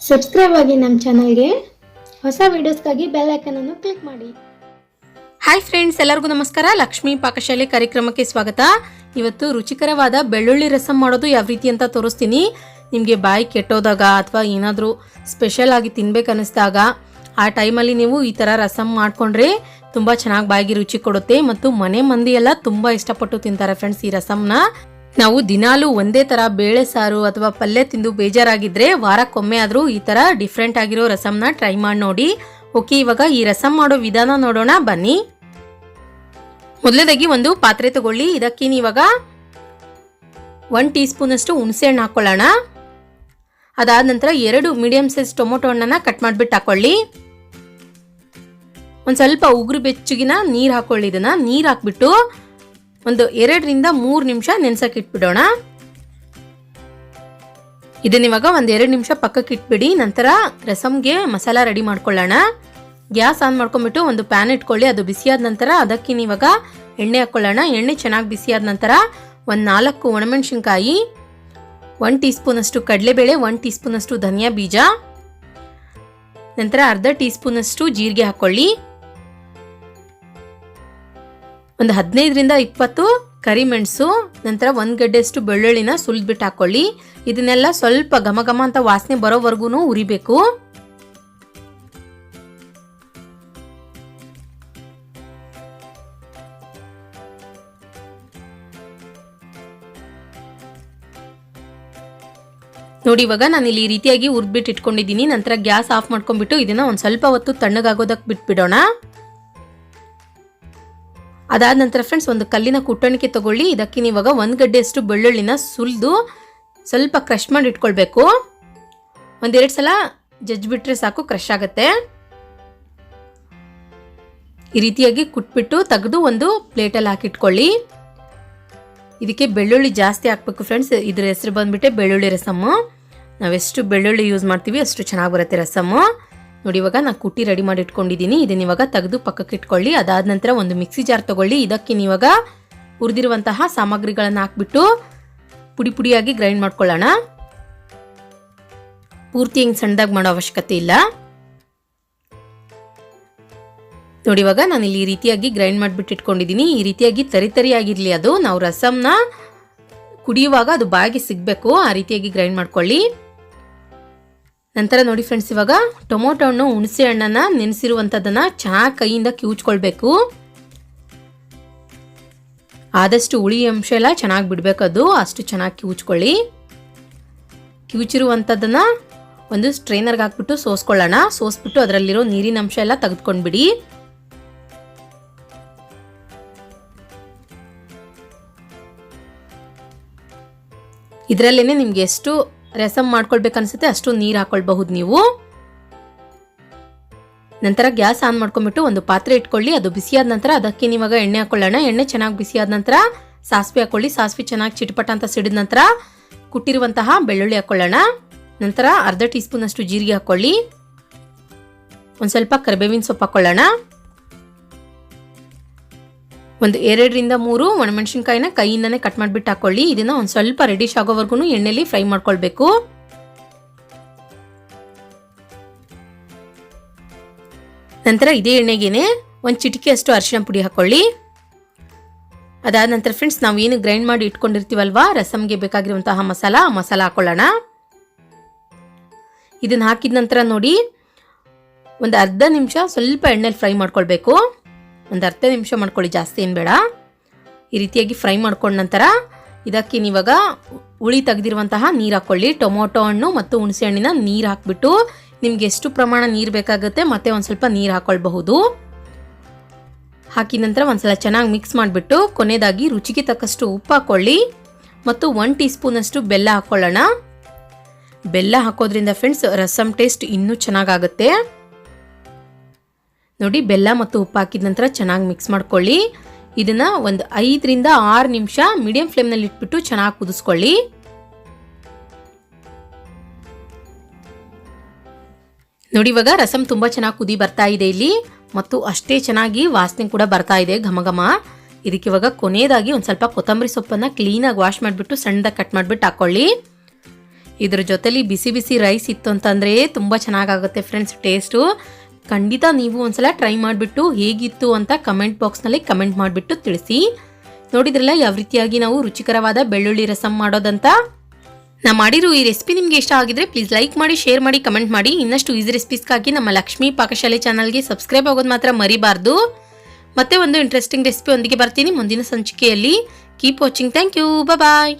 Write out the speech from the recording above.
Subscribe ಆಗಿ ನಮ್ಮ ಚಾನಲ್ಗೆ. ಹೊಸ ವಿಡಿಯೋಸ್ಗಾಗಿ ಬೆಲ್ ಐಕಾನ್ ಅನ್ನು ಕ್ಲಿಕ್ ಮಾಡಿ. ಹಾಯ್ ಫ್ರೆಂಡ್ಸ್, ಎಲ್ಲರಿಗೂ ನಮಸ್ಕಾರ. ಲಕ್ಷ್ಮಿ ಪಾಕಶಾಲೆ ಕಾರ್ಯಕ್ರಮಕ್ಕೆ ಸ್ವಾಗತ. ಇವತ್ತು ರುಚಿಕರವಾದ ಬೆಳ್ಳುಳ್ಳಿ ರಸಂ ಮಾಡೋದು ಯಾವ ರೀತಿ ಅಂತ ತೋರಿಸ್ತೀನಿ. ನಿಮಗೆ ಬಾಯಿ ಕೆಟ್ಟೋದಾಗ ಅಥವಾ ಏನಾದರೂ ಸ್ಪೆಷಲ್ ಆಗಿ ತಿನ್ಬೇಕನ್ನಿಸ್ದಾಗ ಆ ಟೈಮಲ್ಲಿ ನೀವು ಈ ಥರ ರಸಂ ಮಾಡಿಕೊಂಡ್ರೆ ತುಂಬ ಚೆನ್ನಾಗಿ ಬಾಯಿಗೆ ರುಚಿ ಕೊಡುತ್ತೆ ಮತ್ತು ಮನೆ ಮಂದಿ ಎಲ್ಲ ತುಂಬ ಇಷ್ಟಪಟ್ಟು ತಿಂತಾರೆ ಫ್ರೆಂಡ್ಸ್ ಈ ರಸಂನ. ನಾವು ದಿನಾಲೂ ಒಂದೇ ಥರ ಬೇಳೆ ಸಾರು ಅಥವಾ ಪಲ್ಯ ತಿಂದು ಬೇಜಾರಾಗಿದ್ದರೆ ವಾರಕ್ಕೊಮ್ಮೆ ಆದರೂ ಈ ಥರ ಡಿಫ್ರೆಂಟ್ ಆಗಿರೋ ರಸಂನ ಟ್ರೈ ಮಾಡಿ ನೋಡಿ. ಓಕೆ, ಇವಾಗ ಈ ರಸಂ ಮಾಡೋ ವಿಧಾನ ನೋಡೋಣ ಬನ್ನಿ. ಮೊದಲನೇದಾಗಿ ಒಂದು ಪಾತ್ರೆ ತಗೊಳ್ಳಿ. ಇದಕ್ಕೆ ಇವಾಗ 1 ಟೀ ಸ್ಪೂನ್ ಅಷ್ಟು ಹುಣಸೆ ಹಣ್ಣು ಹಾಕೊಳ್ಳೋಣ. ಅದಾದ ನಂತರ 2 ಮೀಡಿಯಂ ಸೈಜ್ ಟೊಮೊಟೊ ಹಣ್ಣನ್ನು ಕಟ್ ಮಾಡಿಬಿಟ್ಟು ಹಾಕೊಳ್ಳಿ. ಒಂದು ಸ್ವಲ್ಪ ಉಗುರು ಬೆಚ್ಚಗಿನ ನೀರು ಹಾಕೊಳ್ಳಿ. ಇದನ್ನ ನೀರು ಹಾಕ್ಬಿಟ್ಟು ಒಂದು 2 ರಿಂದ 3 ನಿಮಿಷ ನೆನೆಸಕ್ಕೆ ಇಟ್ಬಿಡೋಣ. ಇದನ್ನಿವಾಗ ಒಂದು 2 ನಿಮಿಷ ಪಕ್ಕಕ್ಕೆ ಇಟ್ಬಿಡಿ. ನಂತರ ರಸಂಗೆ ಮಸಾಲ ರೆಡಿ ಮಾಡ್ಕೊಳ್ಳೋಣ. ಗ್ಯಾಸ್ ಆನ್ ಮಾಡ್ಕೊಂಡ್ಬಿಟ್ಟು ಒಂದು ಪ್ಯಾನ್ ಇಟ್ಕೊಳ್ಳಿ. ಅದು ಬಿಸಿಯಾದ ನಂತರ ಅದಕ್ಕೆ ಇವಾಗ ಎಣ್ಣೆ ಹಾಕೊಳ್ಳೋಣ. ಎಣ್ಣೆ ಚೆನ್ನಾಗಿ ಬಿಸಿಯಾದ ನಂತರ ಒಂದು 4 ಒಣಮೆಣಸಿನ್ಕಾಯಿ, 1 ಟೀ ಸ್ಪೂನ್ ಅಷ್ಟು ಕಡಲೆಬೇಳೆ, 1 ಟೀ ಸ್ಪೂನ್ ಅಷ್ಟು ಧನಿಯಾ ಬೀಜ, ನಂತರ ಅರ್ಧ ಟೀ ಸ್ಪೂನ್ ಅಷ್ಟು ಜೀರಿಗೆ ಹಾಕೊಳ್ಳಿ. ಒಂದು 15 ರಿಂದ 20 ಕರಿಮೆಣಸು, ನಂತರ 1 ಗಡ್ಡೆಯಷ್ಟು ಬೆಳ್ಳುಳ್ಳಿನ ಸುಲಿದ್ಬಿಟ್ಟು ಹಾಕೊಳ್ಳಿ. ಇದನ್ನೆಲ್ಲ ಸ್ವಲ್ಪ ಘಮ ಘಮ ಅಂತ ವಾಸನೆ ಬರೋವರೆಗೂ ಉರಿಬೇಕು. ನೋಡಿ, ಇವಾಗ ನಾನು ಇಲ್ಲಿ ಈ ರೀತಿಯಾಗಿ ಹುರಿದ್ಬಿಟ್ಟು ಇಟ್ಕೊಂಡಿದ್ದೀನಿ. ನಂತರ ಗ್ಯಾಸ್ ಆಫ್ ಮಾಡ್ಕೊಂಡ್ಬಿಟ್ಟು ಇದನ್ನ ಒಂದು ಸ್ವಲ್ಪ ಹೊತ್ತು ತಣ್ಣಗಾಗೋದಕ್ಕೆ ಬಿಟ್ಬಿಡೋಣ. ಅದಾದ ನಂತರ ಫ್ರೆಂಡ್ಸ್ ಒಂದು ಕಲ್ಲಿನ ಕುಟ್ಟಣಿಕೆ ತಗೊಳ್ಳಿ. ಇದಕ್ಕೆ ಇವಾಗ 1 ಗಡ್ಡೆಯಷ್ಟು ಬೆಳ್ಳುಳ್ಳಿನ ಸುಲಿದು ಸ್ವಲ್ಪ ಕ್ರಷ್ ಮಾಡಿ ಇಟ್ಕೊಳ್ಬೇಕು. 1-2 ಸಲ ಜಜ್ಜಿಬಿಟ್ರೆ ಸಾಕು, ಕ್ರಷ್ ಆಗುತ್ತೆ. ಈ ರೀತಿಯಾಗಿ ಕುಟ್ಬಿಟ್ಟು ತೆಗೆದು ಒಂದು ಪ್ಲೇಟಲ್ಲಿ ಹಾಕಿಟ್ಕೊಳ್ಳಿ. ಇದಕ್ಕೆ ಬೆಳ್ಳುಳ್ಳಿ ಜಾಸ್ತಿ ಹಾಕ್ಬೇಕು ಫ್ರೆಂಡ್ಸ್. ಇದ್ರ ಹೆಸರು ಬಂದ್ಬಿಟ್ಟೆ ಬೆಳ್ಳುಳ್ಳಿ ರಸಮ್ಮು. ನಾವೆಷ್ಟು ಬೆಳ್ಳುಳ್ಳಿ ಯೂಸ್ ಮಾಡ್ತೀವಿ ಅಷ್ಟು ಚೆನ್ನಾಗಿ ಬರುತ್ತೆ ರಸಮ್ಮು. ನೋಡಿ, ಇವಾಗ ನಾನು ಕುಟ್ಟಿ ರೆಡಿ ಮಾಡಿ ಇಟ್ಕೊಂಡಿದ್ದೀನಿ. ಇದನ್ನ ಇವಾಗ ತೆಗೆದು ಪಕ್ಕಕ್ಕೆ ಇಟ್ಕೊಳ್ಳಿ. ಅದಾದ ನಂತರ ಒಂದು ಮಿಕ್ಸಿ ಜಾರ್ ತಗೊಳ್ಳಿ. ಇದಕ್ಕೆ ಇವಾಗ ಹುರಿದಿರುವಂತಹ ಸಾಮಗ್ರಿಗಳನ್ನು ಹಾಕ್ಬಿಟ್ಟು ಪುಡಿ ಪುಡಿಯಾಗಿ ಗ್ರೈಂಡ್ ಮಾಡ್ಕೊಳ್ಳೋಣ. ಪೂರ್ತಿ ಹಿಂಗೆ ಸಣ್ಣದಾಗಿ ಮಾಡೋ ಅವಶ್ಯಕತೆ ಇಲ್ಲ. ನೋಡಿ, ಇವಾಗ ನಾನು ಇಲ್ಲಿ ಈ ರೀತಿಯಾಗಿ ಗ್ರೈಂಡ್ ಮಾಡಿಬಿಟ್ಟು ಇಟ್ಕೊಂಡಿದ್ದೀನಿ. ಈ ರೀತಿಯಾಗಿ ತರಿತರಿಯಾಗಿರಲಿ. ಅದು ನಾವು ರಸಂನ ಕುಡಿಯುವಾಗ ಅದು ಬಾಯಿಗೆ ಸಿಗಬೇಕು, ಆ ರೀತಿಯಾಗಿ ಗ್ರೈಂಡ್ ಮಾಡ್ಕೊಳ್ಳಿ. ನಂತರ ನೋಡಿ ಫ್ರೆಂಡ್ಸ್, ಇವಾಗ ಟೊಮೊಟೊ ಹಣ್ಣು, ಹುಣಸೆ ಹಣ್ಣನ್ನು ನೆನೆಸಿರುವಂಥದ್ದನ್ನು ಚೆನ್ನಾಗಿ ಕೈಯಿಂದ ಕಿವುಚ್ಕೊಳ್ಬೇಕು. ಆದಷ್ಟು ಹುಳಿ ಅಂಶ ಎಲ್ಲ ಚೆನ್ನಾಗಿ ಬಿಡಬೇಕದು, ಅಷ್ಟು ಚೆನ್ನಾಗಿ ಕಿವುಚ್ಕೊಳ್ಳಿ. ಕಿವುಚಿರುವಂಥದ್ದನ್ನು ಒಂದು ಸ್ಟ್ರೈನರ್ಗೆ ಹಾಕ್ಬಿಟ್ಟು ಸೋಸ್ಕೊಳ್ಳೋಣ. ಸೋಸ್ಬಿಟ್ಟು ಅದರಲ್ಲಿರೋ ನೀರಿನ ಅಂಶ ಎಲ್ಲ ತೆಗೆದುಕೊಂಡ್ಬಿಡಿ. ಇದರಲ್ಲೇನೆ ನಿಮ್ಗೆ ಎಷ್ಟು ರಸಂ ಮಾಡ್ಕೊಳ್ಬೇಕನ್ಸುತ್ತೆ ಅಷ್ಟು ನೀರು ಹಾಕೊಳ್ಬಹುದು ನೀವು. ನಂತರ ಗ್ಯಾಸ್ ಆನ್ ಮಾಡ್ಕೊಂಡ್ಬಿಟ್ಟು ಒಂದು ಪಾತ್ರೆ ಇಟ್ಕೊಳ್ಳಿ. ಅದು ಬಿಸಿಯಾದ ನಂತರ ಅದಕ್ಕೆ ಇವಾಗ ಎಣ್ಣೆ ಹಾಕೊಳ್ಳೋಣ. ಎಣ್ಣೆ ಚೆನ್ನಾಗಿ ಬಿಸಿಯಾದ ನಂತರ ಸಾಸಿವೆ ಹಾಕೊಳ್ಳಿ. ಸಾಸಿವೆ ಚೆನ್ನಾಗಿ ಚಿಟಪಟ ಅಂತ ಸಿಡಿದ ನಂತರ ಕುಟ್ಟಿರುವಂತಹ ಬೆಳ್ಳುಳ್ಳಿ ಹಾಕೊಳ್ಳೋಣ. ನಂತರ ಅರ್ಧ ಟೀ ಸ್ಪೂನ್ ಅಷ್ಟು ಜೀರಿಗೆ ಹಾಕೊಳ್ಳಿ. ಒಂದು ಸ್ವಲ್ಪ ಕರಿಬೇವಿನ ಸೊಪ್ಪು ಹಾಕೊಳ್ಳೋಣ. ಒಂದು 2 ರಿಂದ 3 ಒಣಮೆಣಸಿನ್ಕಾಯಿನ ಕೈಯಿಂದನೇ ಕಟ್ ಮಾಡಿಬಿಟ್ಟು ಹಾಕೊಳ್ಳಿ. ಇದನ್ನ ಒಂದು ಸ್ವಲ್ಪ ರೆಡಿಶ್ ಆಗೋವರೆಗೂ ಎಣ್ಣೆಲಿ ಫ್ರೈ ಮಾಡ್ಕೊಳ್ಬೇಕು. ನಂತರ ಇದೇ ಎಣ್ಣೆಗೇನೆ ಒಂದು ಚಿಟಿಕೆ ಅಷ್ಟು ಅರಿಶಿನ ಪುಡಿ ಹಾಕೊಳ್ಳಿ. ಅದಾದ ನಂತರ ಫ್ರೆಂಡ್ಸ್ ನಾವು ಏನು ಗ್ರೈಂಡ್ ಮಾಡಿ ಇಟ್ಕೊಂಡಿರ್ತೀವಲ್ವಾ ರಸಂಗೆ ಬೇಕಾಗಿರುವಂತಹ ಮಸಾಲ ಹಾಕೊಳ್ಳೋಣ. ಇದನ್ನ ಹಾಕಿದ ನಂತರ ನೋಡಿ ಒಂದು ಅರ್ಧ ನಿಮಿಷ ಸ್ವಲ್ಪ ಎಣ್ಣೆಲಿ ಫ್ರೈ ಮಾಡ್ಕೊಳ್ಬೇಕು. ಒಂದು ಅರ್ಧ ನಿಮಿಷ ಮಾಡ್ಕೊಳ್ಳಿ, ಜಾಸ್ತಿ ಏನು ಬೇಡ. ಈ ರೀತಿಯಾಗಿ ಫ್ರೈ ಮಾಡ್ಕೊಂಡ ನಂತರ ಇದಕ್ಕೆ ಇವಾಗ ಹುಳಿ ತೆಗೆದಿರುವಂತಹ ನೀರು ಹಾಕ್ಕೊಳ್ಳಿ. ಟೊಮೊಟೊ ಹಣ್ಣು ಮತ್ತು ಹುಣಸೆ ಹಣ್ಣಿನ ನೀರು ಹಾಕ್ಬಿಟ್ಟು ನಿಮ್ಗೆ ಎಷ್ಟು ಪ್ರಮಾಣ ನೀರು ಬೇಕಾಗುತ್ತೆ ಮತ್ತೆ ಒಂದು ಸ್ವಲ್ಪ ನೀರು ಹಾಕ್ಕೊಳ್ಬಹುದು. ಹಾಕಿದ ನಂತರ ಒಂದ್ಸಲ ಚೆನ್ನಾಗಿ ಮಿಕ್ಸ್ ಮಾಡಿಬಿಟ್ಟು ಕೊನೆಯದಾಗಿ ರುಚಿಗೆ ತಕ್ಕಷ್ಟು ಉಪ್ಪು ಹಾಕ್ಕೊಳ್ಳಿ ಮತ್ತು 1 ಟೀ ಸ್ಪೂನ್ ಅಷ್ಟು ಬೆಲ್ಲ ಹಾಕ್ಕೊಳ್ಳೋಣ. ಬೆಲ್ಲ ಹಾಕೋದ್ರಿಂದ ಫ್ರೆಂಡ್ಸ್ ರಸಂ ಟೇಸ್ಟ್ ಇನ್ನೂ ಚೆನ್ನಾಗಾಗುತ್ತೆ. ನೋಡಿ, ಬೆಲ್ಲ ಮತ್ತು ಉಪ್ಪು ಹಾಕಿದ ನಂತರ ಚೆನ್ನಾಗಿ ಮಿಕ್ಸ್ ಮಾಡ್ಕೊಳ್ಳಿ. ಇದನ್ನ ಒಂದು 5 ರಿಂದ 6 ನಿಮಿಷ ಮೀಡಿಯಂ ಫ್ಲೇಮ್ನಲ್ಲಿ ಇಟ್ಬಿಟ್ಟು ಚೆನ್ನಾಗಿ ಕುದಿಸ್ಕೊಳ್ಳಿ. ನೋಡಿ, ಇವಾಗ ರಸಂ ತುಂಬ ಚೆನ್ನಾಗಿ ಕುದಿ ಬರ್ತಾ ಇದೆ ಇಲ್ಲಿ ಮತ್ತು ಅಷ್ಟೇ ಚೆನ್ನಾಗಿ ವಾಸನೆ ಕೂಡ ಬರ್ತಾ ಇದೆ, ಘಮ ಘಮ. ಇದಕ್ಕೆ ಇವಾಗ ಕೊನೆಯದಾಗಿ ಒಂದು ಸ್ವಲ್ಪ ಕೊತ್ತಂಬರಿ ಸೊಪ್ಪನ್ನು ಕ್ಲೀನಾಗಿ ವಾಶ್ ಮಾಡಿಬಿಟ್ಟು ಸಣ್ಣದಾಗಿ ಕಟ್ ಮಾಡಿಬಿಟ್ಟು ಹಾಕೊಳ್ಳಿ. ಇದ್ರ ಜೊತೆಲಿ ಬಿಸಿ ಬಿಸಿ ರೈಸ್ ಇತ್ತು ಅಂತಂದರೆ ತುಂಬ ಚೆನ್ನಾಗಾಗುತ್ತೆ ಫ್ರೆಂಡ್ಸ್ ಟೇಸ್ಟು. ಖಂಡಿತ ನೀವು ಒಂದ್ಸಲ ಟ್ರೈ ಮಾಡಿಬಿಟ್ಟು ಹೇಗಿತ್ತು ಅಂತ ಕಮೆಂಟ್ ಬಾಕ್ಸ್ನಲ್ಲಿ ಕಮೆಂಟ್ ಮಾಡಿಬಿಟ್ಟು ತಿಳಿಸಿ. ನೋಡಿದ್ರಲ್ಲ ಯಾವ ರೀತಿಯಾಗಿ ನಾವು ರುಚಿಕರವಾದ ಬೆಳ್ಳುಳ್ಳಿ ರಸಂ ಮಾಡೋದಂತ. ನಾ ಮಾಡಿರೋ ಈ ರೆಸಿಪಿ ನಿಮಗೆ ಇಷ್ಟ ಆಗಿದ್ರೆ ಪ್ಲೀಸ್ ಲೈಕ್ ಮಾಡಿ, ಶೇರ್ ಮಾಡಿ, ಕಮೆಂಟ್ ಮಾಡಿ. ಇನ್ನಷ್ಟು ಈಸಿ ರೆಸಿಪೀಸ್ಗಾಗಿ ನಮ್ಮ ಲಕ್ಷ್ಮಿ ಪಾಕಶಾಲೆ ಚಾನಲ್ಗೆ ಸಬ್ಸ್ಕ್ರೈಬ್ ಆಗೋದು ಮಾತ್ರ ಮರಿಬಾರ್ದು. ಮತ್ತೆ ಒಂದು ಇಂಟ್ರೆಸ್ಟಿಂಗ್ ರೆಸಿಪಿ ಒಂದಿಗೆ ಬರ್ತೀನಿ ಮುಂದಿನ ಸಂಚಿಕೆಯಲ್ಲಿ. Keep watching. Thank you. Bye.